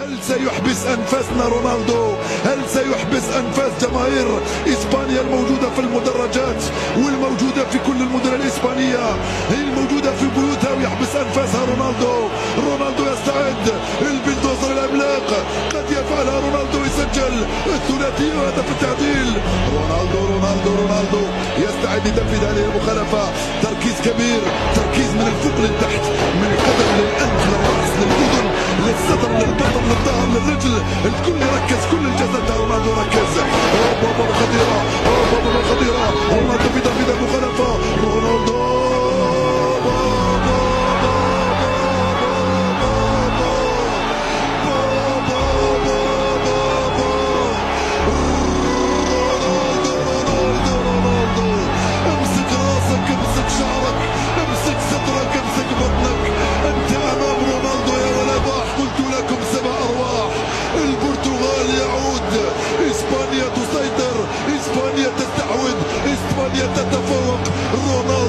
هل سيحبس أنفاسنا رونالدو؟ هل سيحبس أنفاس جماهير إسبانيا الموجودة في المدرجات والموجودة في كل المدن الإسبانية، هي الموجودة في بيوتها، ويحبس أنفاسها رونالدو؟ رونالدو يستعد، البلدوزر العملاق قد يفعلها رونالدو، يسجل الثلاثي وهدف التعديل. رونالدو يستعد لتنفيذ هذه المخالفة. تركيز كبير، تركيز من الفوق للتحت، من القدم للأنف للرأس للأذن للصدر للبطن للظهر للرجل، الكل يركز، كل الجسد. رونالدو ركز. بابا خطيرة، بابا خطيرة. رونالدو في تنفيذ المخالفة. رونالدو امسك راسك، امسك شعرك، امسك صدرك، امسك بطنك. انت امام رونالدو يا ولد. قلت لكم 7 أرواح. البرتغال يعود، اسبانيا تسيطر، اسبانيا تستحوذ، اسبانيا تتفوق. رونالدو